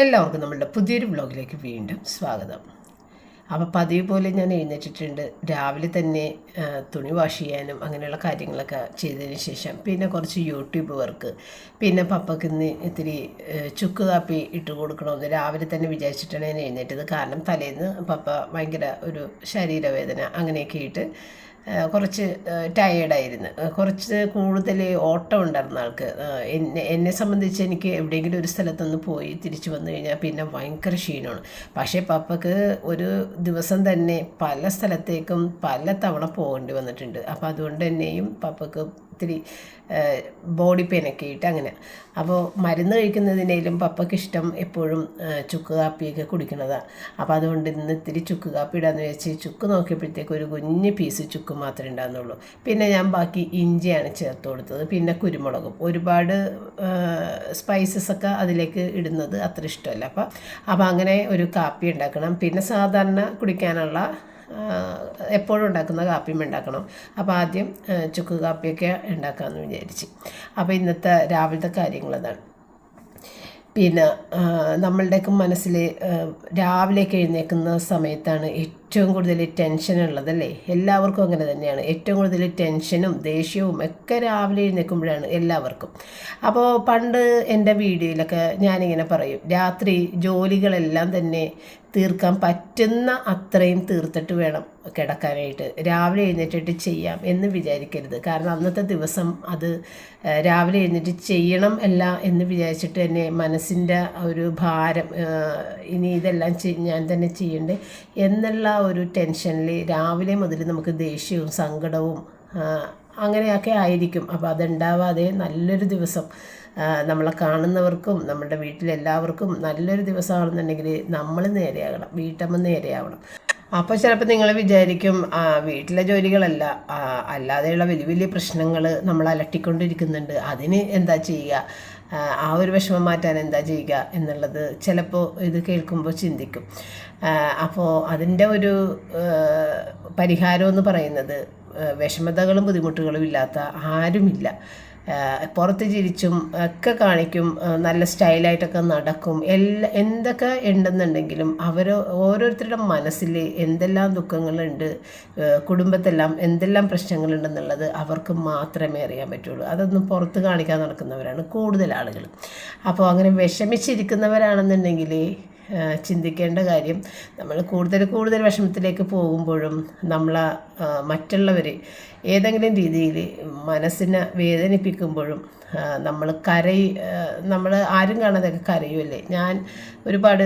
എല്ലാവർക്കും നമ്മളുടെ പുതിയൊരു വ്ലോഗിലേക്ക് വീണ്ടും സ്വാഗതം. അപ്പോൾ പതിവ് പോലെ ഞാൻ എഴുന്നേറ്റിട്ടുണ്ട്. രാവിലെ തന്നെ തുണി വാഷ് ചെയ്യാനും അങ്ങനെയുള്ള കാര്യങ്ങളൊക്കെ ചെയ്തതിന് ശേഷം പിന്നെ കുറച്ച് യൂട്യൂബ് വർക്ക്, പിന്നെ പപ്പയ്ക്ക് ഇന്ന് ഇത്തിരി ചുക്ക് കാപ്പി ഇട്ട് കൊടുക്കണമെന്ന് രാവിലെ തന്നെ വിചാരിച്ചിട്ടാണ് ഞാൻ എഴുന്നേറ്റത്. കാരണം തലേന്ന് പപ്പ ഭയങ്കര ഒരു ശരീരവേദന അങ്ങനെയൊക്കെ ആയിട്ട് കുറച്ച് ടയേർഡായിരുന്നു. കുറച്ച് കൂടുതൽ ഓട്ടം ഉണ്ടായിരുന്ന ആൾക്ക്. എന്നെ സംബന്ധിച്ച് എനിക്ക് എവിടെയെങ്കിലും ഒരു സ്ഥലത്തൊന്ന് പോയി തിരിച്ചു വന്നു കഴിഞ്ഞാൽ പിന്നെ ഭയങ്കര ക്ഷീണമാണ്. പക്ഷേ പപ്പയ്ക്ക് ഒരു ദിവസം തന്നെ പല സ്ഥലത്തേക്കും പല തവണ പോകേണ്ടി വന്നിട്ടുണ്ട്. അപ്പോൾ അതുകൊണ്ട് തന്നെയും പപ്പയ്ക്ക് ഇത്തിരി ബോഡി പെയിനൊക്കെ ആയിട്ട് അങ്ങനെ. അപ്പോൾ മരുന്ന് കഴിക്കുന്നതിനേലും പപ്പയ്ക്ക് ഇഷ്ടം എപ്പോഴും ചുക്ക് കാപ്പിയൊക്കെ കുടിക്കുന്നതാണ്. അപ്പോൾ അതുകൊണ്ട് ഇന്ന് ഇത്തിരി ചുക്ക് കാപ്പി ഇടാന്ന് വെച്ച് ചുക്ക് നോക്കിയപ്പോഴത്തേക്ക് ഒരു കുഞ്ഞ് പീസ് ചുക്ക് മാത്രമേ ഉണ്ടാകുന്നുള്ളൂ. പിന്നെ ഞാൻ ബാക്കി ഇഞ്ചിയാണ് ചേർത്ത് കൊടുത്തത്, പിന്നെ കുരുമുളകും. ഒരുപാട് സ്പൈസസൊക്കെ അതിലേക്ക് ഇടുന്നത് അത്ര ഇഷ്ടമല്ല. അപ്പോൾ അങ്ങനെ ഒരു കാപ്പി ഉണ്ടാക്കണം. പിന്നെ സാധാരണ കുടിക്കാനുള്ള എപ്പോഴും ഉണ്ടാക്കുന്ന കാപ്പിയും ഉണ്ടാക്കണം. അപ്പോൾ ആദ്യം ചുക്ക് കാപ്പിയൊക്കെ ഉണ്ടാക്കാമെന്ന് വിചാരിച്ച്. അപ്പോൾ ഇന്നത്തെ രാവിലത്തെ കാര്യങ്ങളതാണ്. പിന്നെ നമ്മളുടെയൊക്കെ മനസ്സിൽ രാവിലെയൊക്കെ എഴുന്നേൽക്കുന്ന സമയത്താണ് ഏറ്റവും കൂടുതൽ ടെൻഷൻ ഉള്ളതല്ലേ. എല്ലാവർക്കും അങ്ങനെ തന്നെയാണ്. ഏറ്റവും കൂടുതൽ ടെൻഷനും ദേഷ്യവും ഒക്കെ രാവിലെ എഴുന്നേൽക്കുമ്പോഴാണ് എല്ലാവർക്കും. അപ്പോൾ പണ്ട് എൻ്റെ വീഡിയോയിലൊക്കെ ഞാനിങ്ങനെ പറയും, രാത്രി ജോലികളെല്ലാം തന്നെ തീർക്കാൻ പറ്റുന്ന അത്രയും തീർത്തിട്ട് വേണം കിടക്കാനായിട്ട്. രാവിലെ എഴുന്നേറ്റിട്ട് ചെയ്യാം എന്ന് വിചാരിക്കരുത്. കാരണം അന്നത്തെ ദിവസം അത് രാവിലെ എഴുന്നേറ്റ് ചെയ്യണം അല്ല എന്ന് വിചാരിച്ചിട്ട് തന്നെ മനസ്സിൻ്റെ ഒരു ഭാരം, ഇനി ഇതെല്ലാം ഞാൻ തന്നെ ചെയ്യണ്ടേ എന്നുള്ള ഒരു ടെൻഷനിൽ രാവിലെ മുതൽ നമുക്ക് ദേഷ്യവും സങ്കടവും അങ്ങനെയൊക്കെ ആയിരിക്കും. അപ്പോൾ അതുണ്ടാവാതെ നല്ലൊരു ദിവസം നമ്മളെ കാണുന്നവർക്കും നമ്മുടെ വീട്ടിലെല്ലാവർക്കും നല്ലൊരു ദിവസമാണെന്നുണ്ടെങ്കിൽ നമ്മൾ നേരെയാകണം, വീട്ടമ്മ നേരെയാവണം. അപ്പോൾ ചിലപ്പോൾ നിങ്ങൾ വിചാരിക്കും വീട്ടിലെ ജോലികളല്ല, അല്ലാതെയുള്ള വലിയ വലിയ പ്രശ്നങ്ങൾ നമ്മൾ അലട്ടിക്കൊണ്ടിരിക്കുന്നുണ്ട്, അതിന് എന്താ ചെയ്യുക, ആ ഒരു വിഷമം മാറ്റാൻ എന്താ ചെയ്യുക എന്നുള്ളത് ചിലപ്പോൾ ഇത് കേൾക്കുമ്പോൾ ചിന്തിക്കും. അപ്പോൾ അതിൻ്റെ ഒരു പരിഹാരം എന്ന് പറയുന്നത് വിഷമതകളും ബുദ്ധിമുട്ടുകളും ഇല്ലാത്ത ആരുമില്ല. പുറത്ത് ചിരിച്ചും ഒക്കെ കാണിക്കും, നല്ല സ്റ്റൈലായിട്ടൊക്കെ നടക്കും, എന്തൊക്കെ ഉണ്ടെന്നുണ്ടെങ്കിലും ഓരോരുത്തരുടെ മനസ്സിൽ എന്തെല്ലാം ദുഃഖങ്ങളുണ്ട്, കുടുംബത്തെല്ലാം എന്തെല്ലാം പ്രശ്നങ്ങളുണ്ടെന്നുള്ളത് അവർക്ക് മാത്രമേ അറിയാൻ പറ്റുള്ളൂ. അതൊന്നും പുറത്ത് കാണിക്കാൻ നടക്കുന്നവരാണ് കൂടുതൽ ആളുകൾ. അപ്പോൾ അങ്ങനെ വിഷമിച്ചിരിക്കുന്നവരാണെന്നുണ്ടെങ്കിൽ ചിന്തിക്കേണ്ട കാര്യം, നമ്മൾ കൂടുതൽ വിഷമത്തിലേക്ക് പോകുമ്പോഴും മറ്റുള്ളവർ ഏതെങ്കിലും രീതിയിൽ മനസ്സിനെ വേദനിപ്പിക്കുമ്പോഴും നമ്മൾ ആരും കാണാതെയൊക്കെ കരയുമല്ലേ. ഞാൻ ഒരുപാട്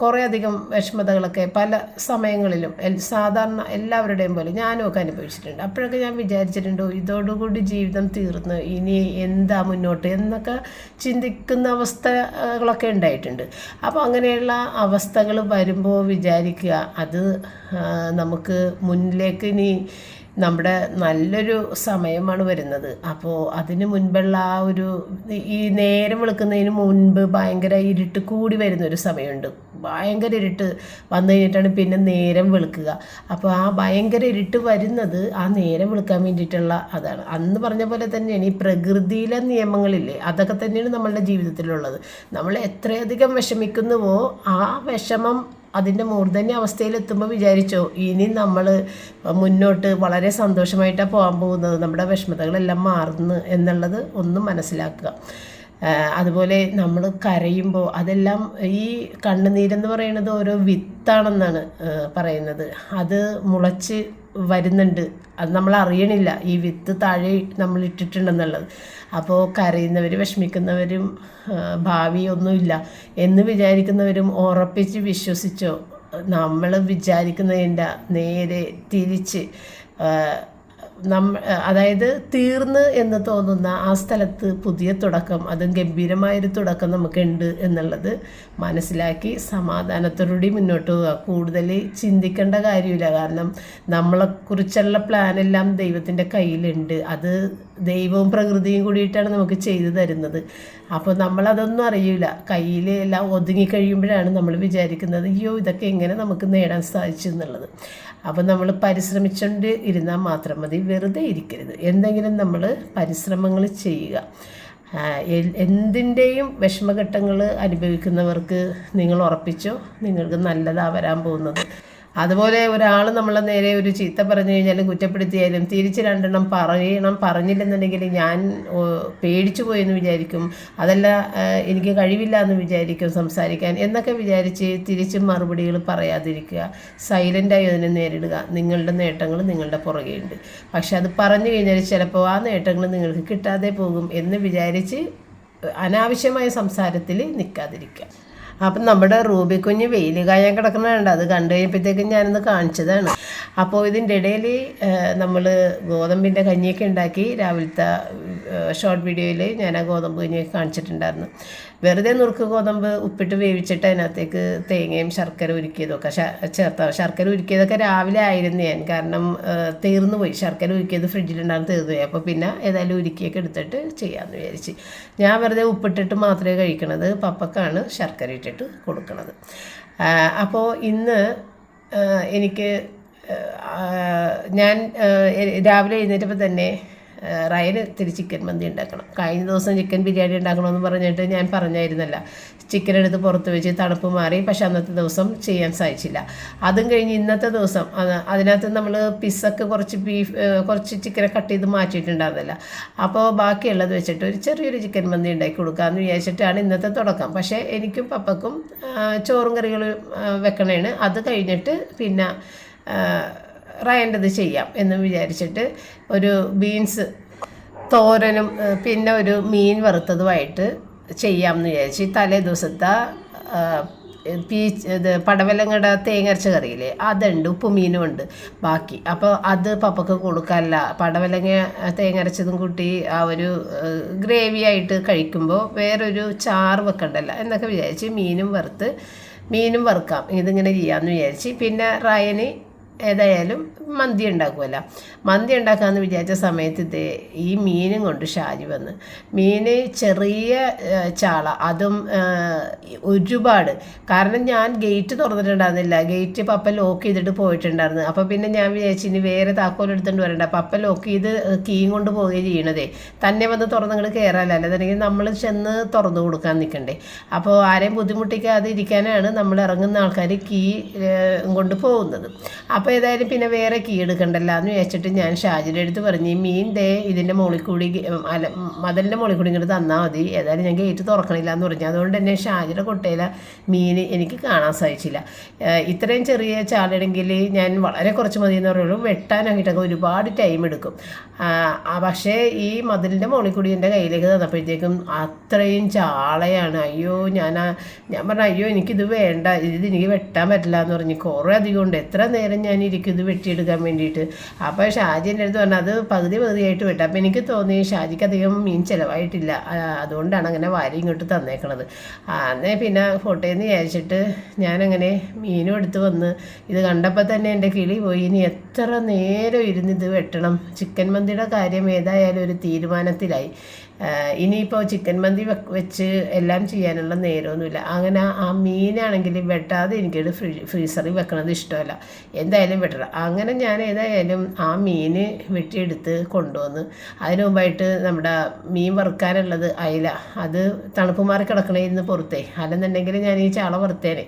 കുറേയധികം വിഷമതകളൊക്കെ പല സമയങ്ങളിലും സാധാരണ എല്ലാവരുടെയും പോലെ ഞാനും ഒക്കെ അനുഭവിച്ചിട്ടുണ്ട്. അപ്പോഴൊക്കെ ഞാൻ വിചാരിച്ചിട്ടുണ്ട്, ഇതോടുകൂടി ജീവിതം തീർന്ന് ഇനി എന്താ മുന്നോട്ട് എന്നൊക്കെ ചിന്തിക്കുന്ന അവസ്ഥകളൊക്കെ ഉണ്ടായിട്ടുണ്ട്. അപ്പോൾ അങ്ങനെയുള്ള അവസ്ഥകൾ വരുമ്പോൾ വിചാരിക്കുക, അത് നമുക്ക് മുന്നിലേക്ക് ഇനി നമ്മുടെ നല്ലൊരു സമയമാണ് വരുന്നത്. അപ്പോൾ അതിന് മുൻപുള്ള ഈ നേരം വെളുക്കുന്നതിന് മുൻപ് ഭയങ്കര ഇരുട്ട് കൂടി വരുന്നൊരു സമയമുണ്ട്. ഭയങ്കര ഇരുട്ട് വന്നു കഴിഞ്ഞിട്ടാണ് പിന്നെ നേരം വെളുക്കുക. അപ്പോൾ ആ ഭയങ്കര ഇരുട്ട് വരുന്നത് ആ നേരം വെളുക്കാൻ വേണ്ടിയിട്ടുള്ള അതാണ്. അന്ന് പറഞ്ഞ പോലെ തന്നെയാണ് ഈ പ്രകൃതിയിലെ നിയമങ്ങളില്ലേ, അതൊക്കെ തന്നെയാണ് നമ്മളുടെ ജീവിതത്തിലുള്ളത്. നമ്മൾ എത്രയധികം വിഷമിക്കുന്നുവോ ആ വിഷമം അതിൻ്റെ മൂർധന്യ അവസ്ഥയിലെത്തുമ്പോൾ വിചാരിച്ചോ ഇനി നമ്മൾ മുന്നോട്ട് വളരെ സന്തോഷമായിട്ടാണ് പോകാൻ പോകുന്നത്, നമ്മുടെ വിഷമതകളെല്ലാം മാറുന്നു എന്നുള്ളത് ഒന്ന് മനസ്സിലാക്കുക. അതുപോലെ നമ്മൾ കരയുമ്പോൾ അതെല്ലാം ഈ കണ്ണുനീരെന്ന് പറയുന്നത് ഓരോ വിത്താണെന്നാണ് പറയുന്നത്. അത് മുളച്ച് വരുന്നുണ്ട്, അത് നമ്മൾ അറിയണില്ല, ഈ വിത്ത് താഴെ നമ്മൾ ഇട്ടിട്ടുണ്ടെന്നുള്ളത്. അപ്പോൾ കരയുന്നവർ വിഷമിക്കുന്നവരും ഭാവിയൊന്നുമില്ല എന്ന് വിചാരിക്കുന്നവരും ഉറപ്പിച്ച് വിശ്വസിച്ചോ, നമ്മൾ വിചാരിക്കുന്നതിൻ്റെ നേരെ തിരിച്ച് അതായത് തീർന്ന് എന്ന് തോന്നുന്ന ആ സ്ഥലത്ത് പുതിയ തുടക്കം, അതും ഗംഭീരമായൊരു തുടക്കം നമുക്കുണ്ട് എന്നുള്ളത് മനസ്സിലാക്കി സമാധാനത്തോടുകൂടി മുന്നോട്ട് പോവുക. കൂടുതൽ ചിന്തിക്കേണ്ട കാര്യമില്ല. കാരണം നമ്മളെക്കുറിച്ചുള്ള പ്ലാനെല്ലാം ദൈവത്തിൻ്റെ കയ്യിലുണ്ട്. അത് ദൈവവും പ്രകൃതിയും കൂടിയിട്ടാണ് നമുക്ക് ചെയ്തു തരുന്നത്. അപ്പോൾ നമ്മളതൊന്നും അറിയില്ല. കയ്യിൽ എല്ലാം ഒതുങ്ങിക്കഴിയുമ്പോഴാണ് നമ്മൾ വിചാരിക്കുന്നത്, അയ്യോ ഇതൊക്കെ എങ്ങനെ നമുക്ക് നേടാൻ സാധിച്ചു എന്നുള്ളത്. അപ്പോൾ നമ്മൾ പരിശ്രമിച്ചുകൊണ്ട് ഇരുന്നാൽ മാത്രം മതി, വെറുതെ ഇരിക്കരുത്. എന്തെങ്കിലും നമ്മൾ പരിശ്രമങ്ങൾ ചെയ്യുക. എന്തിൻ്റെയും വിഷമഘട്ടങ്ങൾ അനുഭവിക്കുന്നവർക്ക് നിങ്ങൾ ഉറപ്പിച്ചോ, നിങ്ങൾക്ക് നല്ലതാണ് വരാൻ പോകുന്നത്. അതുപോലെ ഒരാൾ നമ്മളെ നേരെ ഒരു ചീത്ത പറഞ്ഞു കഴിഞ്ഞാലും കുറ്റപ്പെടുത്തിയാലും തിരിച്ച് രണ്ടെണ്ണം പറഞ്ഞില്ലെന്നുണ്ടെങ്കിൽ ഞാൻ പേടിച്ചു പോയെന്ന് വിചാരിക്കും, അതല്ല എനിക്ക് കഴിവില്ല എന്ന് വിചാരിക്കും സംസാരിക്കാൻ എന്നൊക്കെ വിചാരിച്ച് തിരിച്ചും മറുപടികൾ പറയാതിരിക്കുക. സൈലൻ്റായി അതിനെ നേരിടുക. നിങ്ങളുടെ നേട്ടങ്ങൾ നിങ്ങളുടെ പുറകെയുണ്ട്. പക്ഷെ അത് പറഞ്ഞു കഴിഞ്ഞാൽ ചിലപ്പോൾ ആ നേട്ടങ്ങൾ നിങ്ങൾക്ക് കിട്ടാതെ പോകും എന്ന് വിചാരിച്ച് അനാവശ്യമായ സംസാരത്തിൽ നിൽക്കാതിരിക്കുക. അപ്പം നമ്മുടെ റൂബി കുഞ്ഞ് വെയിൽ കായാൻ കിടക്കുന്നുണ്ട്. അത് കണ്ടു കഴിഞ്ഞപ്പോഴത്തേക്കും ഞാനൊന്ന് കാണിച്ചതാണ്. അപ്പോൾ ഇതിൻ്റെ ഇടയിൽ നമ്മൾ ഗോതമ്പിൻ്റെ കഞ്ഞിയൊക്കെ ഉണ്ടാക്കി രാവിലത്തെ ഷോർട്ട് വീഡിയോയിൽ ഞാൻ ആ ഗോതമ്പ് കഞ്ഞിയൊക്കെ കാണിച്ചിട്ടുണ്ടായിരുന്നു. വെറുതെ നുറുക്ക് ഗോതമ്പ് ഉപ്പിട്ട് വേവിച്ചിട്ട് അതിനകത്തേക്ക് തേങ്ങയും ശർക്കര ഉരുക്കിയതൊക്കെ ശർക്കര ഉരുക്കിയതൊക്കെ രാവിലെ ആയിരുന്നു ഞാൻ, കാരണം തീർന്നു പോയി. ശർക്കര ഉരുക്കിയത് ഫ്രിഡ്ജിലുണ്ടാകും, തീർന്നു പോയി. അപ്പോൾ പിന്നെ ഏതായാലും ഉരുക്കിയൊക്കെ എടുത്തിട്ട് ചെയ്യാമെന്ന് വിചാരിച്ച് ഞാൻ വെറുതെ ഉപ്പിട്ടിട്ട് മാത്രമേ കഴിക്കണത്. പപ്പക്കാണ് ശർക്കര ഇട്ടിട്ട് കൊടുക്കണത്. അപ്പോൾ ഇന്ന് എനിക്ക് ഞാൻ രാവിലെ എഴുന്നേറ്റപ്പോൾ തന്നെ റയന് ഇത്തിരി ചിക്കൻ മന്തി ഉണ്ടാക്കണം. കഴിഞ്ഞ ദിവസം ചിക്കൻ ബിരിയാണി ഉണ്ടാക്കണമെന്ന് പറഞ്ഞിട്ട് ഞാൻ പറഞ്ഞായിരുന്നല്ല, ചിക്കൻ എടുത്ത് പുറത്ത് വെച്ച് തണുപ്പ് മാറി. പക്ഷെ അന്നത്തെ ദിവസം ചെയ്യാൻ സാധിച്ചില്ല. അതും കഴിഞ്ഞ് ഇന്നത്തെ ദിവസം അതിനകത്ത് നമ്മൾ പിസ്സക്ക് കുറച്ച് ചിക്കനെ കട്ട് ചെയ്ത് മാറ്റിയിട്ടുണ്ടായിരുന്നില്ല. അപ്പോൾ ബാക്കിയുള്ളത് വെച്ചിട്ട് ഒരു ചെറിയൊരു ചിക്കൻ മന്തി ഉണ്ടാക്കി കൊടുക്കാമെന്ന് വിചാരിച്ചിട്ടാണ് ഇന്നത്തെ തുടക്കം. പക്ഷേ എനിക്കും പപ്പക്കും ചോറും കറികളും വെക്കണേണ്. അത് കഴിഞ്ഞിട്ട് പിന്നെ റയൻ്റെത് ചെയ്യാം എന്ന് വിചാരിച്ചിട്ട് ഒരു ബീൻസ് തോരനും പിന്നെ ഒരു മീൻ വറുത്തതുമായിട്ട് ചെയ്യാമെന്ന് വിചാരിച്ച് തലേ ദിവസത്തെ പടവലങ്ങയുടെ തേങ്ങരച്ച കറിയില്ലേ, അതുണ്ട്, ഉപ്പുമീനും ഉണ്ട് ബാക്കി. അപ്പോൾ അത് പപ്പക്ക് കൊടുക്കാനല്ല, പടവലങ്ങ തേങ്ങരച്ചതും കൂട്ടി ആ ഒരു ഗ്രേവി ആയിട്ട് കഴിക്കുമ്പോൾ വേറൊരു ചാറ് വെക്കണ്ടല്ലോ എന്നൊക്കെ വിചാരിച്ച് മീനും വറുക്കാം, ഇതിങ്ങനെ ചെയ്യാമെന്ന് വിചാരിച്ച്. പിന്നെ റയന് ഏതായാലും മന്തി ഉണ്ടാക്കുമല്ലോ. മന്തി ഉണ്ടാക്കാമെന്ന് വിചാരിച്ച സമയത്ത് ഈ മീനും കൊണ്ട് ഷാജി വന്ന്. മീൻ ചെറിയ ചാള, അതും ഒരുപാട്. കാരണം ഞാൻ ഗേറ്റ് തുറന്നിട്ടുണ്ടായിരുന്നില്ല, ഗേറ്റ് പപ്പ ലോക്ക് ചെയ്തിട്ട് പോയിട്ടുണ്ടായിരുന്നു. അപ്പോൾ പിന്നെ ഞാൻ വിചാരിച്ചു ഇനി വേറെ താക്കോൽ എടുത്തുകൊണ്ട് വരണ്ട, പപ്പ ലോക്ക് ചെയ്ത് കീയും കൊണ്ട് പോവുകയും ചെയ്യണതേ, തന്നെ വന്ന് തുറന്നങ്ങോട്ട് കയറാനല്ല, അല്ലെന്നുണ്ടെങ്കിൽ നമ്മൾ ചെന്ന് തുറന്നു കൊടുക്കാൻ നിൽക്കണ്ടേ. അപ്പോൾ ആരെയും ബുദ്ധിമുട്ടിക്കാതെ ഇരിക്കാനാണ് നമ്മൾ ഇറങ്ങുന്ന ആൾക്കാർ കീ കൊണ്ട് പോകുന്നത്. അപ്പോൾ ഏതായാലും പിന്നെ വേറെ കീ എടുക്കണ്ടല്ലോ എന്ന് വെച്ചിട്ട് ഞാൻ ഷാജിയുടെ അടുത്ത് പറഞ്ഞു, ഈ മീൻ ഇതിൻ്റെ മുകളിൽ കൂടി മതിലിൻ്റെ മുകളിൽ കൂടി ഇങ്ങോട്ട് തന്നാൽ മതി, ഏതായാലും ഞാൻ ഗേറ്റ് തുറക്കണില്ല എന്ന് പറഞ്ഞു. അതുകൊണ്ട് തന്നെ ഷാജിയുടെ കൊട്ടയിലെ മീൻ എനിക്ക് കാണാൻ സാധിച്ചില്ല. ഇത്രയും ചെറിയ ചാളയാണെങ്കിൽ ഞാൻ വളരെ കുറച്ച് മതി എന്ന് പറയുള്ളൂ, വെട്ടാനായിട്ടൊക്കെ ഒരുപാട് ടൈം എടുക്കും. പക്ഷേ ഈ മതിലിൻ്റെ മുകളിൽ കൂടി എൻ്റെ കയ്യിലേക്ക് തന്നപ്പോഴത്തേക്കും അത്രയും ചാളയാണ്. അയ്യോ ഞാൻ പറഞ്ഞു അയ്യോ എനിക്കിത് വേണ്ട, എനിക്ക് വെട്ടാൻ പറ്റില്ല എന്ന് പറഞ്ഞ് കുറേ അധികം ഉണ്ട്. എത്ര നേരം ഞാൻ ഇരിക്കും ഇത് വെട്ടിയെടുക്കാൻ വേണ്ടിയിട്ട്. അപ്പോൾ ഷാജി എൻ്റെ അടുത്ത് പറഞ്ഞാൽ അത് പകുതിയായിട്ട് വെട്ടാം. അപ്പോൾ എനിക്ക് തോന്നി ഷാജിക്ക് അധികം മീൻ ചിലവായിട്ടില്ല, അതുകൊണ്ടാണ് അങ്ങനെ വാരി ഇങ്ങോട്ട് തന്നേക്കണത്. അന്നേ പിന്നെ ഫോട്ടോയിൽ നിന്ന് വിചാരിച്ചിട്ട് ഞാനങ്ങനെ മീനും എടുത്ത് വന്ന് ഇത് കണ്ടപ്പോൾ തന്നെ എൻ്റെ കിളി പോയി. ഇനി എത്ര നേരം ഇരുന്ന് ഇത് വെട്ടണം. ചിക്കൻ മന്തിയുടെ കാര്യം ഏതായാലും ഒരു തീരുമാനത്തിലായി. ഇനിയിപ്പോൾ ചിക്കൻ മന്തി വെച്ച് എല്ലാം ചെയ്യാനുള്ള നേരമൊന്നുമില്ല. അങ്ങനെ ആ മീനാണെങ്കിൽ വെട്ടാതെ എനിക്കത് ഫ്രീസറിൽ വെക്കണത് ഇഷ്ടമല്ല, എന്തായാലും വെട്ടണം. അങ്ങനെ ഞാൻ ഏതായാലും ആ മീൻ വെട്ടിയെടുത്ത് കൊണ്ടുവന്ന് അതിന് മുമ്പായിട്ട് നമ്മുടെ മീൻ വറുക്കാനുള്ളത് അയില, അത് തണുപ്പ് മാറി കിടക്കണേന്ന് പുറത്തേ, അല്ലെന്നുണ്ടെങ്കിൽ ഞാൻ ഈ ചാള വറുത്തേനെ.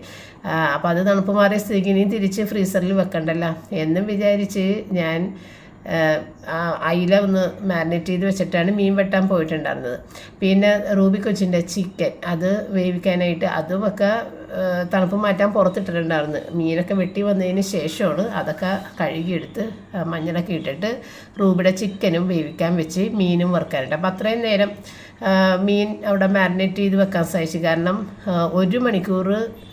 അപ്പോൾ അത് തണുപ്പ് മാറിയ സ്ഥിതിക്ക് ഇനി തിരിച്ച് ഫ്രീസറിൽ വെക്കണ്ടല്ലോ എന്നും വിചാരിച്ച് ഞാൻ അയില ഒന്ന് മാരിനേറ്റ് ചെയ്ത് വെച്ചിട്ടാണ് മീൻ വെട്ടാൻ പോയിട്ടുണ്ടായിരുന്നത്. പിന്നെ റൂബി കൊച്ചിൻ്റെ ചിക്കൻ അത് വേവിക്കാനായിട്ട് അതുമൊക്കെ തണുപ്പ് മാറ്റാൻ പുറത്തിട്ടിട്ടുണ്ടായിരുന്നു. മീനൊക്കെ വെട്ടി വന്നതിന് ശേഷമാണ് അതൊക്കെ കഴുകിയെടുത്ത് മഞ്ഞളൊക്കെ ഇട്ടിട്ട് റൂബിയുടെ ചിക്കനും വേവിക്കാൻ വെച്ച് മീനും വറുക്കാനുണ്ട്. അപ്പോൾ അത്രയും നേരം മീൻ അവിടെ മാരിനേറ്റ് ചെയ്ത് വെക്കാൻ സാധിച്ചു. കാരണം 1 മണിക്കൂർ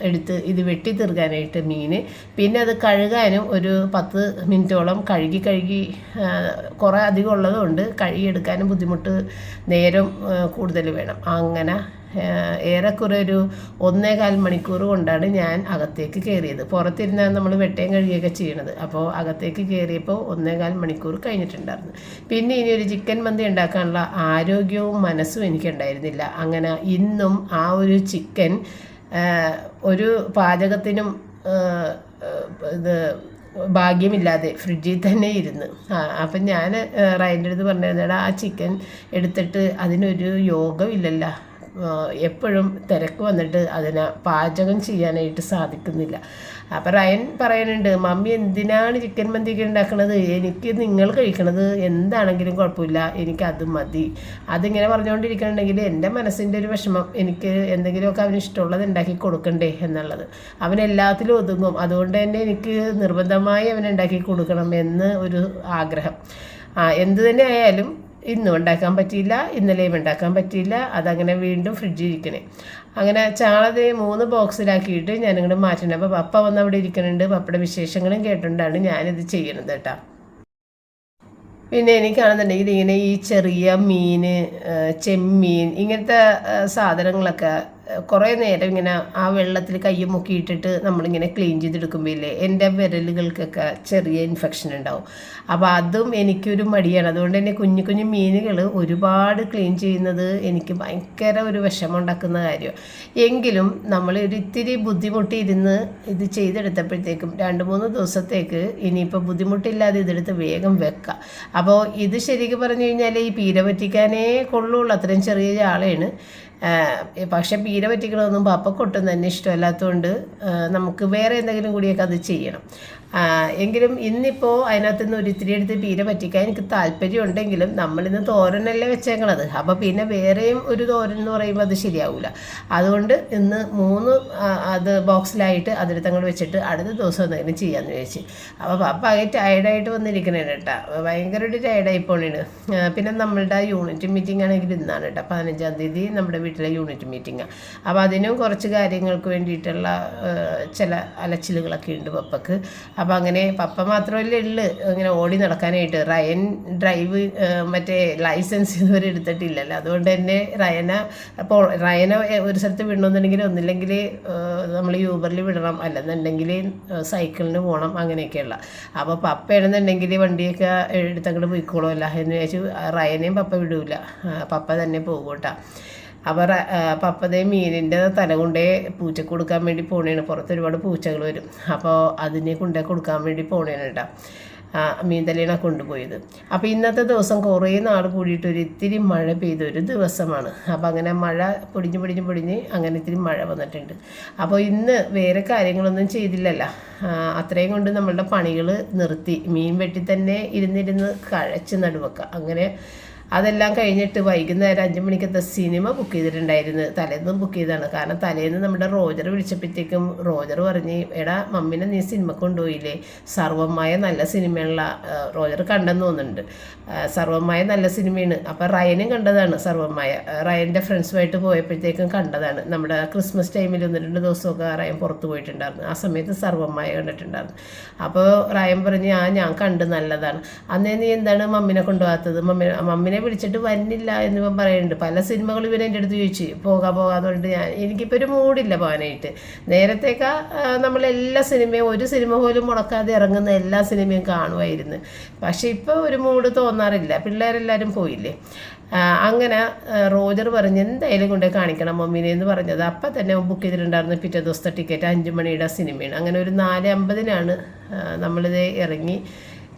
എടുത്ത് ഇത് വെട്ടി തീർക്കാനായിട്ട് മീൻ, പിന്നെ അത് കഴുകാനും ഒരു 10 മിനിറ്റോളം കഴുകി കുറേ അധികം ഉള്ളതുകൊണ്ട് കഴുകിയെടുക്കാനും ബുദ്ധിമുട്ട്, നേരം കൂടുതൽ വേണം. അങ്ങനെ ഏറെക്കുറെ ഒരു 1.25 മണിക്കൂർ കൊണ്ടാണ് ഞാൻ അകത്തേക്ക് കയറിയത്. പുറത്തിരുന്നാൽ നമ്മൾ വെട്ടയും കഴുകിയൊക്കെ ചെയ്യണത്. അപ്പോൾ അകത്തേക്ക് കയറിയപ്പോൾ 1.25 മണിക്കൂർ കഴിഞ്ഞിട്ടുണ്ടായിരുന്നു. പിന്നെ ഇനി ഒരു ചിക്കൻ മന്തി ഉണ്ടാക്കാനുള്ള ആരോഗ്യവും മനസ്സും എനിക്കുണ്ടായിരുന്നില്ല. അങ്ങനെ ഇന്നും ആ ഒരു ചിക്കൻ ഒരു പാചകത്തിനും ഇത് ഭാഗ്യമില്ലാതെ ഫ്രിഡ്ജിൽ തന്നെ ഇരുന്ന്. അപ്പം ഞാൻ റയൻ്റെ അടുത്ത് പറഞ്ഞിരുന്നേടാ ആ ചിക്കൻ എടുത്തിട്ട് അതിനൊരു യോഗമില്ലല്ലോ, എപ്പോഴും തിരക്ക് വന്നിട്ട് അതിനെ പാചകം ചെയ്യാനായിട്ട് സാധിക്കുന്നില്ല. അപ്പം റയൻ പറയുന്നുണ്ട്, മമ്മി എന്തിനാണ് ചിക്കൻ മന്തിയൊക്കെ ഉണ്ടാക്കണത്, എനിക്ക് നിങ്ങൾ കഴിക്കണത് എന്താണെങ്കിലും കുഴപ്പമില്ല, എനിക്കത് മതി. അതിങ്ങനെ പറഞ്ഞുകൊണ്ടിരിക്കണമെങ്കിൽ എൻ്റെ മനസ്സിൻ്റെ ഒരു വിഷമം, എനിക്ക് എന്തെങ്കിലുമൊക്കെ അവന് ഇഷ്ടമുള്ളത് ഉണ്ടാക്കി കൊടുക്കണ്ടേ എന്നുള്ളത്. അവനെല്ലാത്തിലും ഒതുങ്ങും, അതുകൊണ്ട് തന്നെ എനിക്ക് നിർബന്ധമായി അവനുണ്ടാക്കി കൊടുക്കണം എന്ന് ഒരു ആഗ്രഹം. എന്തു തന്നെ ആയാലും ഇന്നും ഉണ്ടാക്കാൻ പറ്റിയില്ല, ഇന്നലെയും ഉണ്ടാക്കാൻ പറ്റിയില്ല, അതങ്ങനെ വീണ്ടും ഫ്രിഡ്ജിൽ ഇരിക്കണേ. അങ്ങനെ ചാളത് 3 ബോക്സിലാക്കിയിട്ട് ഞാനിങ്ങോട്ട് മാറ്റണം. അപ്പോൾ പപ്പ വന്ന് അവിടെ ഇരിക്കുന്നുണ്ട്, പപ്പയുടെ വിശേഷങ്ങളും കേട്ടുകൊണ്ടാണ് ഞാനിത് ചെയ്യണത് കേട്ടോ. പിന്നെ എനിക്കാണെന്നുണ്ടെങ്കിൽ ഇങ്ങനെ ഈ ചെറിയ മീൻ, ചെമ്മീൻ ഇങ്ങനത്തെ സാധനങ്ങളൊക്കെ കുറേ നേരം ഇങ്ങനെ ആ വെള്ളത്തിൽ കൈ മുക്കിയിട്ടിട്ട് നമ്മളിങ്ങനെ ക്ലീൻ ചെയ്തെടുക്കുമ്പോൾ ഇല്ലേ എൻ്റെ വിരലുകൾക്കൊക്കെ ചെറിയ ഇൻഫെക്ഷൻ ഉണ്ടാവും. അപ്പോൾ അതും എനിക്കൊരു മടിയാണ്. അതുകൊണ്ട് തന്നെ കുഞ്ഞു കുഞ്ഞു മീനുകൾ ഒരുപാട് ക്ലീൻ ചെയ്യുന്നത് എനിക്ക് ഭയങ്കര ഒരു വിഷമം ഉണ്ടാക്കുന്ന കാര്യം. എങ്കിലും നമ്മൾ ഒരു ഇത്തിരി ബുദ്ധിമുട്ടി ഇരുന്ന് ഇത് ചെയ്തെടുത്തപ്പോഴത്തേക്കും 2-3 ദിവസത്തേക്ക് ഇനിയിപ്പോൾ ബുദ്ധിമുട്ടില്ലാതെ ഇതെടുത്ത് വേഗം വെക്കാം. അപ്പോൾ ഇത് ശരിക്കും പറഞ്ഞു കഴിഞ്ഞാൽ ഈ പീര പറ്റിക്കാനേ കൊള്ളുള്ളൂ, അത്രയും ചെറിയ ചാളയാണ്. പക്ഷെ പീര പറ്റിക്കണമെന്നും പപ്പക്കൊട്ടും തന്നെ ഇഷ്ടമല്ലാത്തതുകൊണ്ട് നമുക്ക് വേറെ എന്തെങ്കിലും കൂടിയൊക്കെ അത് ചെയ്യണം. എങ്കിലും ഇന്നിപ്പോൾ അതിനകത്ത് നിന്ന് ഒരിത്തിരി എടുത്ത് പീര പറ്റിക്കാൻ എനിക്ക് താല്പര്യം ഉണ്ടെങ്കിലും നമ്മളിന്ന് തോരനല്ലേ വെച്ചേക്കണത്. അപ്പോൾ പിന്നെ വേറെയും ഒരു തോരൻ എന്ന് പറയുമ്പോൾ അത് ശരിയാവില്ല. അതുകൊണ്ട് ഇന്ന് 3 അത് ബോക്സിലായിട്ട് അതെടുത്ത് അങ്ങോട്ട് വെച്ചിട്ട് അടുത്ത ദിവസം എന്തെങ്കിലും ചെയ്യാമെന്ന് വിചാരിച്ച്. അപ്പോൾ പപ്പ ആകെ ടയർഡായിട്ട് വന്നിരിക്കണേണ് കേട്ടോ, ഭയങ്കര ഒരു ടയർഡായി പോണേണ്. പിന്നെ നമ്മളുടെ യൂണിറ്റ് മീറ്റിംഗ് ആണെങ്കിൽ ഇന്നാണ് കേട്ടോ, 15-ാം തീയതി നമ്മുടെ വീട്ടിലെ യൂണിറ്റ് മീറ്റിംഗാണ്. അപ്പോൾ അതിനും കുറച്ച് കാര്യങ്ങൾക്ക് വേണ്ടിയിട്ടുള്ള ചില അലച്ചിലുകളൊക്കെ ഉണ്ട് പപ്പക്ക്. അപ്പോൾ അങ്ങനെ പപ്പ മാത്രമല്ലേ ഉള്ളു ഇങ്ങനെ ഓടി നടക്കാനായിട്ട്. റയൻ ഡ്രൈവ് മറ്റേ ലൈസൻസ് ഇതുവരെ എടുത്തിട്ടില്ലല്ലോ, അതുകൊണ്ട് തന്നെ റയനെ ഒരു സ്ഥലത്ത് വിടണമെന്നുണ്ടെങ്കിൽ ഒന്നില്ലെങ്കിൽ നമ്മൾ യൂബറിൽ വിടണം, അല്ലെന്നുണ്ടെങ്കിൽ സൈക്കിളിന് പോകണം, അങ്ങനെയൊക്കെയുള്ള. അപ്പോൾ പപ്പയാണെന്നുണ്ടെങ്കിൽ വണ്ടിയൊക്കെ എടുത്തങ്ങോട്ട് പോയിക്കോളുമല്ല എന്ന് വിചാരിച്ചു റയനെയും പപ്പ വിടൂല, പപ്പ തന്നെ പോകും കേട്ടോ. അപ്പോൾ പപ്പതേ മീനിൻ്റെ തല കൊണ്ടേ പൂച്ചക്ക് കൊടുക്കാൻ വേണ്ടി പോണേണ്. പുറത്ത് ഒരുപാട് പൂച്ചകൾ വരും, അപ്പോൾ അതിനെ കൊണ്ടേ കൊടുക്കാൻ വേണ്ടി പോണേണ് കേട്ടോ. മീൻ തലേനാണ് കൊണ്ടുപോയത്. അപ്പോൾ ഇന്നത്തെ ദിവസം കുറേ നാൾ കൂടിയിട്ട് ഒരു ഇത്തിരി മഴ പെയ്തൊരു ദിവസമാണ്. അപ്പോൾ അങ്ങനെ മഴ പൊടിഞ്ഞ് അങ്ങനെ ഇത്തിരി മഴ വന്നിട്ടുണ്ട്. അപ്പോൾ ഇന്ന് വേറെ കാര്യങ്ങളൊന്നും ചെയ്തില്ലല്ലോ, അത്രയും കൊണ്ട് നമ്മളുടെ പണികൾ നിർത്തി. മീൻ വെട്ടി തന്നെ ഇരുന്നിരുന്ന് കഴച്ച് നടുവെക്കുക. അങ്ങനെ അതെല്ലാം കഴിഞ്ഞിട്ട് വൈകുന്നേരം 5 മണിക്കത്തെ സിനിമ ബുക്ക് ചെയ്തിട്ടുണ്ടായിരുന്നു. തലേന്നും ബുക്ക് ചെയ്തതാണ്. കാരണം തലേന്ന് നമ്മുടെ റോജർ വിളിച്ചപ്പോഴത്തേക്കും റോജർ പറഞ്ഞ്, എടാ മമ്മിനെ നീ സിനിമ കൊണ്ടുപോയില്ലേ, സർവമായ നല്ല സിനിമയുള്ള റോജർ കണ്ടെന്ന് തോന്നുന്നുണ്ട്. സർവമായ നല്ല സിനിമയാണ്. അപ്പോൾ റയനും കണ്ടതാണ് സർവമായ. റയൻ്റെ ഫ്രണ്ട്സുമായിട്ട് പോയപ്പോഴത്തേക്കും കണ്ടതാണ്. നമ്മുടെ ക്രിസ്മസ് ടൈമിൽ 1-2 ദിവസമൊക്കെ റയൻ പുറത്ത് പോയിട്ടുണ്ടായിരുന്നു. ആ സമയത്ത് സർവമായ കണ്ടിട്ടുണ്ടായിരുന്നു. അപ്പോൾ റയൻ പറഞ്ഞ് ഞാൻ കണ്ട് നല്ലതാണ്. അന്നേ നീ എന്താണ് മമ്മിനെ കൊണ്ടുപോകാത്തത്, മമ്മിനെ വിളിച്ചിട്ട് വരുന്നില്ല എന്നിവൻ പറയുന്നുണ്ട്. പല സിനിമകളും ഇവൻ എൻ്റെ അടുത്ത് ചോദിച്ചു പോകാമെന്ന് പറഞ്ഞിട്ട് എനിക്കിപ്പോൾ ഒരു മൂഡില്ല പോകാനായിട്ട്. നേരത്തേക്ക് നമ്മളെല്ലാ സിനിമയും ഒരു സിനിമ പോലും മുടക്കാതെ ഇറങ്ങുന്ന എല്ലാ സിനിമയും കാണുമായിരുന്നു. പക്ഷേ ഇപ്പോൾ ഒരു മൂഡ് തോന്നാറില്ല, പിള്ളേരെല്ലാവരും പോയില്ലേ. അങ്ങനെ റോജർ പറഞ്ഞ് എന്തായാലും കൊണ്ടേ കാണിക്കണം മമ്മീനെ എന്ന് പറഞ്ഞത്. അപ്പം തന്നെ ബുക്ക് ചെയ്തിട്ടുണ്ടായിരുന്നു പിറ്റേ ദിവസത്തെ ടിക്കറ്റ് 5 മണിയുടെ സിനിമയാണ്. അങ്ങനെ ഒരു 4:50 നമ്മളിത് ഇറങ്ങി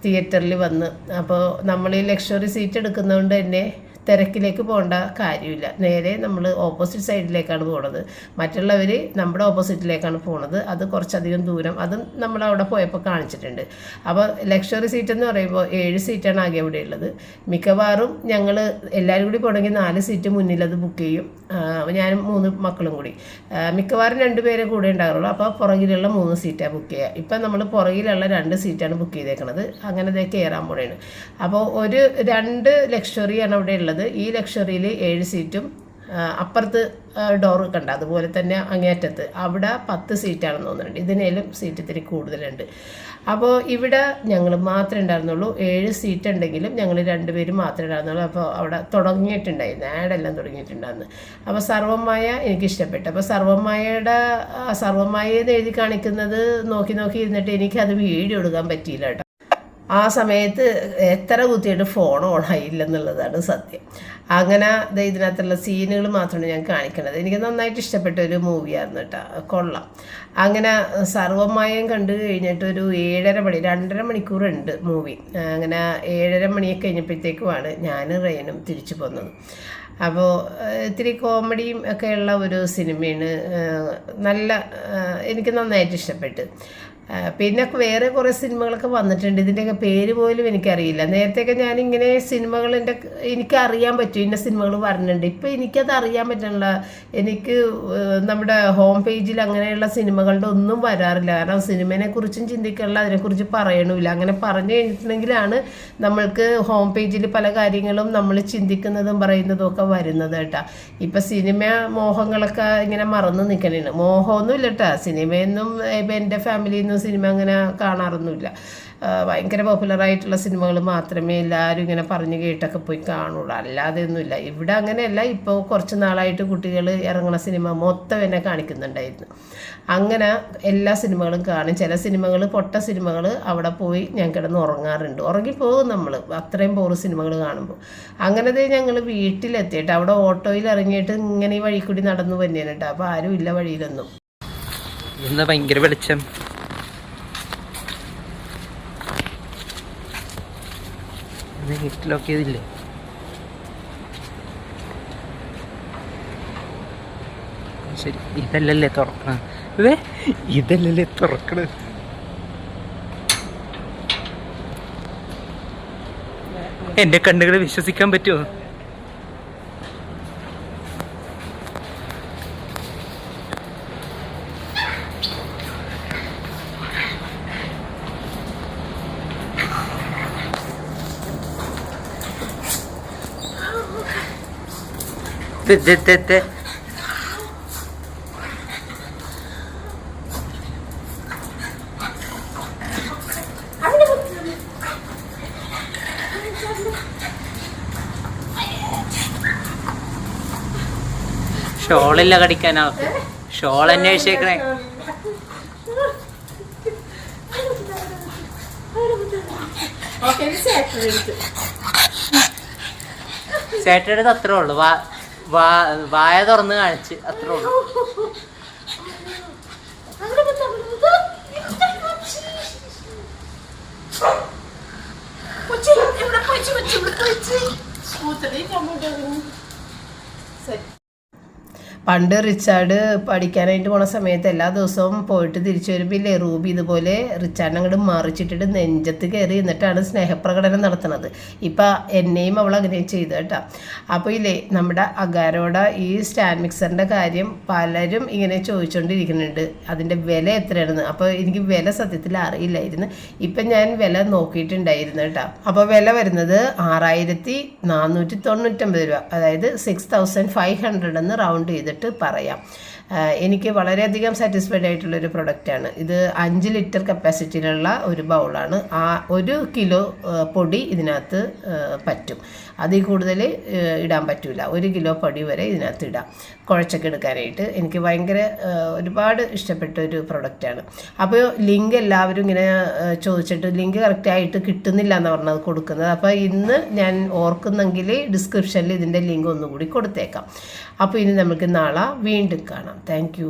തിയേറ്ററിൽ വന്ന്. അപ്പോൾ നമ്മൾ ഈ ലക്ഷറി സീറ്റ് എടുക്കുന്നതുകൊണ്ട് തന്നെ തിരക്കിലേക്ക് പോകേണ്ട കാര്യമില്ല. നേരെ നമ്മൾ ഓപ്പോസിറ്റ് സൈഡിലേക്കാണ് പോകുന്നത്. മറ്റുള്ളവർ നമ്മുടെ ഓപ്പോസിറ്റിലേക്കാണ് പോകുന്നത്. അത് കുറച്ചധികം ദൂരം, അതും നമ്മളവിടെ പോയപ്പോൾ കാണിച്ചിട്ടുണ്ട്. അപ്പോൾ ലക്ഷറി സീറ്റ് എന്ന് പറയുമ്പോൾ 7 സീറ്റാണ് ആകെ അവിടെ ഉള്ളത്. മിക്കവാറും ഞങ്ങൾ എല്ലാവരും കൂടി പോകണമെങ്കിൽ 4 സീറ്റ് മുന്നിലത് ബുക്ക് ചെയ്യും. ഞാനും 3 മക്കളും കൂടി മിക്കവാറും 2 പേരെ കൂടെ ഉണ്ടാകുള്ളൂ. അപ്പോൾ പുറകിലുള്ള 3 സീറ്റാണ് ബുക്ക് ചെയ്യുക. ഇപ്പം നമ്മൾ പുറകിലുള്ള 2 സീറ്റാണ് ബുക്ക് ചെയ്തേക്കുന്നത്. അങ്ങനെ ഇതേ കയറാൻ പോണേണ്. അപ്പോൾ 2 ലക്ഷറിയാണ് അവിടെ ഉള്ളത്. ഈ ലക്ഷറിയിൽ 7 സീറ്റും അപ്പുറത്ത് ഡോറ് കണ്ട അതുപോലെ തന്നെ അങ്ങേറ്റത്ത് അവിടെ 10 സീറ്റാണെന്ന് തോന്നുന്നുണ്ട്. ഇതിനേലും സീറ്റ് ഇത്തിരി കൂടുതലുണ്ട്. അപ്പോൾ ഇവിടെ ഞങ്ങൾ മാത്രമേ ഉണ്ടായിരുന്നുള്ളൂ. 7 സീറ്റ് ഉണ്ടെങ്കിലും ഞങ്ങൾ 2 പേരും മാത്രമേ ഉണ്ടായിരുന്നുള്ളൂ. അപ്പോൾ അവിടെ തുടങ്ങിയിട്ടുണ്ടായിരുന്നു, ആഡെല്ലാം തുടങ്ങിയിട്ടുണ്ടായിരുന്നു. അപ്പോൾ സർവമായ എനിക്കിഷ്ടപ്പെട്ടു. അപ്പോൾ സർവമായെന്ന് എഴുതി കാണിക്കുന്നത് നോക്കി ഇരുന്നിട്ട് എനിക്കത് വീഡിയോ എടുക്കാൻ പറ്റിയില്ല കേട്ടോ. ആ സമയത്ത് എത്ര കുത്തിയിട്ട് ഫോൺ ഓണായില്ലെന്നുള്ളതാണ് സത്യം. അങ്ങനെ ഇതിനകത്തുള്ള സീനുകൾ മാത്രമാണ് ഞാൻ കാണിക്കണത്. എനിക്ക് നന്നായിട്ട് ഇഷ്ടപ്പെട്ട ഒരു മൂവിയായിരുന്നു കേട്ടോ, കൊള്ളാം. അങ്ങനെ സർവ്വമായും കണ്ടു കഴിഞ്ഞിട്ട് ഒരു 2.5 മണിക്കൂറുണ്ട് മൂവി. അങ്ങനെ 7:30 മണിയൊക്കെ കഴിഞ്ഞപ്പോഴത്തേക്കുമാണ് ഞാൻ റെയിനും തിരിച്ചു പോന്നത്. അപ്പോൾ ഇത്തിരി കോമഡിയും ഒക്കെയുള്ള ഒരു സിനിമയാണ്. നല്ല എനിക്ക് നന്നായിട്ട് ഇഷ്ടപ്പെട്ടു. പിന്നെ വേറെ കുറേ സിനിമകളൊക്കെ വന്നിട്ടുണ്ട്, ഇതിൻ്റെയൊക്കെ പേര് പോലും എനിക്കറിയില്ല. നേരത്തെയൊക്കെ ഞാനിങ്ങനെ സിനിമകളിൻ്റെ എനിക്കറിയാൻ പറ്റും, ഇന്ന സിനിമകൾ വരുന്നുണ്ട്. ഇപ്പം എനിക്കത് അറിയാൻ പറ്റുന്നില്ല. എനിക്ക് നമ്മുടെ ഹോം പേജിൽ അങ്ങനെയുള്ള സിനിമകളുടെ ഒന്നും വരാറില്ല. കാരണം സിനിമയെ കുറിച്ചും ചിന്തിക്കാനുള്ള, അതിനെക്കുറിച്ച് പറയണമില്ല. അങ്ങനെ പറഞ്ഞു കഴിഞ്ഞിട്ടുണ്ടെങ്കിലാണ് നമ്മൾക്ക് ഹോം പേജിൽ പല കാര്യങ്ങളും നമ്മൾ ചിന്തിക്കുന്നതും പറയുന്നതും ഒക്കെ വരുന്നത് കേട്ടോ. ഇപ്പം സിനിമ മോഹങ്ങളൊക്കെ ഇങ്ങനെ മറന്നു നിൽക്കണേണ്. മോഹമൊന്നുമില്ല കേട്ടോ, സിനിമയൊന്നും ഇപ്പം എൻ്റെ ഫാമിലിയിൽ നിന്നും സിനിമ അങ്ങനെ കാണാറൊന്നുമില്ല. ഭയങ്കര പോപ്പുലറായിട്ടുള്ള സിനിമകൾ മാത്രമേ എല്ലാവരും ഇങ്ങനെ പറഞ്ഞു കേട്ടൊക്കെ പോയി കാണുള്ളൂ, അല്ലാതെ ഒന്നുമില്ല. ഇവിടെ അങ്ങനെയല്ല. ഇപ്പോൾ കുറച്ച് നാളായിട്ട് കുട്ടികൾ ഇറങ്ങുന്ന സിനിമ മൊത്തം എന്നെ കാണിക്കുന്നുണ്ടായിരുന്നു. അങ്ങനെ എല്ലാ സിനിമകളും കാണും. ചില സിനിമകൾ, പൊട്ട സിനിമകൾ, അവിടെ പോയി ഞാൻ കിടന്ന് ഉറങ്ങാറുണ്ട്. ഉറങ്ങിപ്പോകും നമ്മൾ അത്രയും പോറ് സിനിമകൾ കാണുമ്പോൾ. അങ്ങനത്തെ ഞങ്ങൾ വീട്ടിലെത്തിയിട്ട് അവിടെ ഓട്ടോയിൽ ഇറങ്ങിയിട്ട് ഇങ്ങനെ ഈ വഴി കൂടി നടന്നു തന്നെയാണ് കേട്ടോ. അപ്പോൾ ആരും ഇല്ല വഴിയിലൊന്നും. ഇന്ന് ഭയങ്കര വെളിച്ചം. ഹിറ്റിലൊക്കെ ഇതില്ലേ? ശരി, ഇതല്ലല്ലേ തുറക്കണ? ഇതല്ലല്ലേ തുറക്കണ? എന്റെ കണ്ണുകളെ വിശ്വസിക്കാൻ പറ്റുമോ? ഷോളില്ല കടിക്കാനാവും. ഷോൾ അന്വേഷിച്ചേക്കണേ. ചേട്ടയുടെ അത്രേ ഉള്ളു. വായ തുറന്ന് കാണിച്ച് അത്രേ ഉള്ളു. പണ്ട് റിച്ചാർഡ് പഠിക്കാനായിട്ട് പോണ സമയത്ത് എല്ലാ ദിവസവും പോയിട്ട് തിരിച്ചു വരുമ്പോൾ ഇല്ലേ റൂബി ഇതുപോലെ റിച്ചാർഡിനെ അങ്ങോട്ട് മറിച്ചിട്ടിട്ട് നെഞ്ചത്ത് കയറി എന്നിട്ടാണ് സ്നേഹപ്രകടനം നടത്തുന്നത്. ഇപ്പം എന്നെയും അവൾ അങ്ങനെ ചെയ്തു കേട്ടോ. അപ്പോൾ ഇല്ലേ നമ്മുടെ അഗാരോട ഈ സ്റ്റാൻഡ് മിക്സറിൻ്റെ കാര്യം പലരും ഇങ്ങനെ ചോദിച്ചുകൊണ്ടിരിക്കുന്നുണ്ട്, അതിൻ്റെ വില എത്രയാണെന്ന്. അപ്പോൾ എനിക്ക് വില സത്യത്തിൽ അറിയില്ലായിരുന്നു. ഇപ്പം ഞാൻ വില നോക്കിയിട്ടുണ്ടായിരുന്നു കേട്ടോ. അപ്പോൾ വില വരുന്നത് 6499 രൂപ, അതായത് 6500 എന്ന് റൗണ്ട് ചെയ്തിട്ട് പറയാം. എനിക്ക് വളരെയധികം സാറ്റിസ്ഫൈഡ് ആയിട്ടുള്ളൊരു പ്രൊഡക്റ്റാണ് ഇത്. 5 ലിറ്റർ കപ്പാസിറ്റിയിലുള്ള ഒരു ബൗളാണ്. 1 കിലോ പൊടി ഇതിനകത്ത് പറ്റും. അതിൽ കൂടുതൽ ഇടാൻ പറ്റില്ല. 1 കിലോ പൊടി വരെ ഇതിനകത്ത് ഇടാം കുഴച്ചൊക്കെ എടുക്കാനായിട്ട്. എനിക്ക് ഭയങ്കര ഒരുപാട് ഇഷ്ടപ്പെട്ട ഒരു പ്രൊഡക്റ്റാണ്. അപ്പോൾ ലിങ്ക് എല്ലാവരും ഇങ്ങനെ ചോദിച്ചിട്ട് ലിങ്ക് കറക്റ്റായിട്ട് കിട്ടുന്നില്ല എന്ന് പറഞ്ഞത് കൊടുക്കുന്നത്. അപ്പോൾ ഇന്ന് ഞാൻ ഓർക്കുന്നെങ്കിൽ ഡിസ്ക്രിപ്ഷനിൽ ഇതിൻ്റെ ലിങ്ക് ഒന്നുകൂടി കൊടുത്തേക്കാം. അപ്പോൾ ഇനി നമുക്ക് നാളെ വീണ്ടും കാണാം. Thank you.